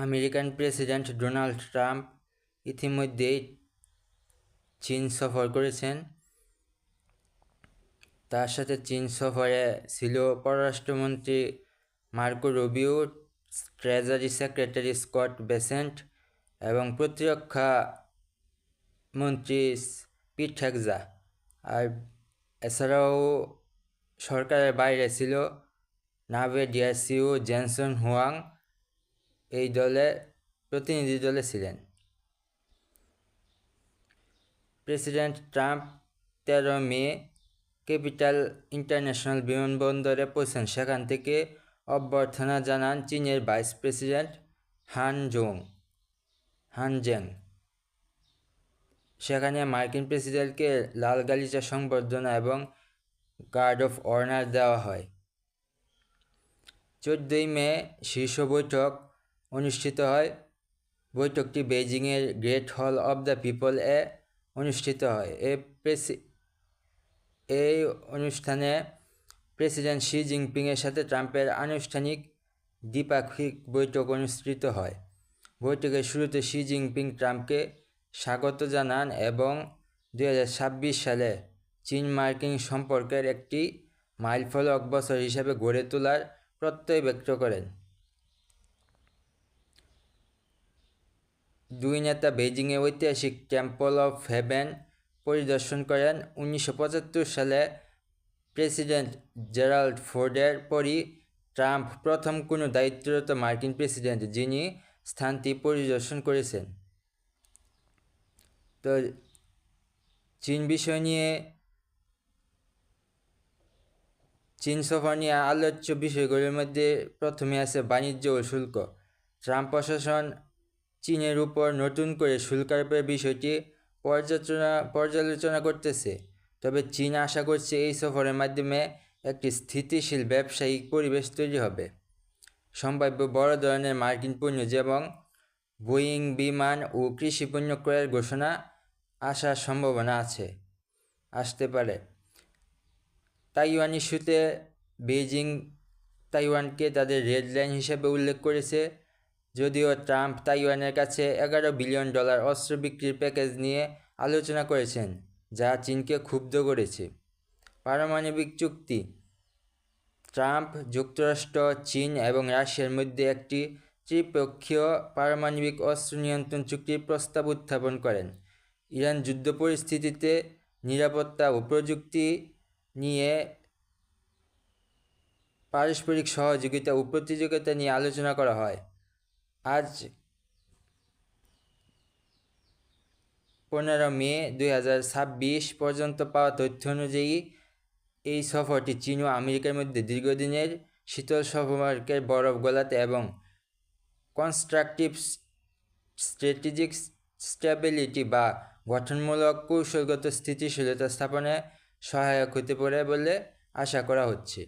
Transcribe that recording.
American president Donald Trump ইতিমধ্যেই চীন সফর করেছেন। তার সাথে চীন সফরে ছিল পররাষ্ট্রমন্ত্রী Marco Rubio, treasury secretary Scott Bessent এবং প্রতিরক্ষা মন্ত্রী পিট হেগসেথ। আর এছাড়াও সরকারের বাইরে ছিল নাভে ডিয়ারসিও, জেনসন হুয়াং এই প্রতিনিধি দলে ছিলেন। প্রেসিডেন্ট ট্রাম্প 13 মে ক্যাপিটাল ইন্টারন্যাশনাল বিমানবন্দরে পৌঁছান। সেখান থেকে অভ্যর্থনা জানান চীনের ভাইস প্রেসিডেন্ট হান জেং। সেখানে মার্কিন প্রেসিডেন্টকে লাল গালিচা সংবর্ধনা এবং গার্ড অফ অনার দেওয়া হয়। 14 মে শীর্ষ বৈঠক অনুষ্ঠিত হয়। বৈঠকটি বেইজিংয়ের গ্রেট হল অব দ্য পিপল এ অনুষ্ঠিত হয়। এই অনুষ্ঠানে প্রেসিডেন্ট শি জিনপিংয়ের সাথে ট্রাম্পের আনুষ্ঠানিক দ্বিপাক্ষিক বৈঠক অনুষ্ঠিত হয়। বৈঠকের শুরুতে শি জিনপিং ট্রাম্পকে স্বাগত জানান এবং 2026 সালে চীন মার্কিন সম্পর্কের একটি মাইলফলক বছর হিসাবে গড়ে তোলার প্রত্যয় ব্যক্ত করেন। দুই নেতা বেইজিংয়ে ঐতিহাসিক টেম্পল অফ হেভেন পরিদর্শন করেন। 1975 সালে প্রেসিডেন্ট জেরাল্ড ফোর্ডের পরই ট্রাম্প প্রথম কোনো দায়িত্বরত মার্কিন প্রেসিডেন্ট যিনি স্থানটি পরিদর্শন করেছেন। তো চীন সফর নিয়ে আলোচ্য বিষয়গুলোর মধ্যে প্রথমে আছে বাণিজ্য ও শুল্ক। ট্রাম্প প্রশাসন চীনের উপর নতুন করে শুল্ক আরোপের বিষয়টি পর্যালোচনা করতেছে। তবে চীন আশা করছে এই সফরের মাধ্যমে একটি স্থিতিশীল ব্যবসায়িক পরিবেশ তৈরি হবে। সম্ভাব্য বড় ধরনের মার্কিন পণ্য যেমন বোয়িং বিমান ও কৃষি পণ্য ক্রয়ের ঘোষণা আসার সম্ভাবনা আসতে পারে। তাইওয়ান ইস্যুতে বেইজিং তাইওয়ানকে তাদের রেড লাইন হিসেবে উল্লেখ করেছে। যদিও ট্রাম্প তাইওয়ানের কাছে $11 বিলিয়ন অস্ত্র বিক্রির প্যাকেজ নিয়ে আলোচনা করেছেন, যা চীনকে ক্ষুব্ধ করেছে। পারমাণবিক চুক্তি। ট্রাম্প যুক্তরাষ্ট্র, চীন এবং রাশিয়ার মধ্যে একটি ত্রিপক্ষীয় পারমাণবিক অস্ত্র নিয়ন্ত্রণ চুক্তির প্রস্তাব উত্থাপন করেন। ইরান যুদ্ধ পরিস্থিতিতে নিরাপত্তা ও প্রযুক্তি নিয়ে পারস্পরিক সহযোগিতা ও প্রতিযোগিতা নিয়ে আলোচনা করা হয়। আজ 15 মে 2026 পর্যন্ত পাওয়া তথ্য অনুযায়ী এই সফরটি চীন ও আমেরিকার মধ্যে দীর্ঘদিনের শীতল সম্পর্কের বরফ গলাতে এবং কনস্ট্রাকটিভ স্ট্র্যাটেজিক স্টেবিলিটি বা গঠনমূলক কৌশলগত স্থিতিশীলতা স্থাপনে সহায়ক হতে পারে বলে আশা করা হচ্ছে।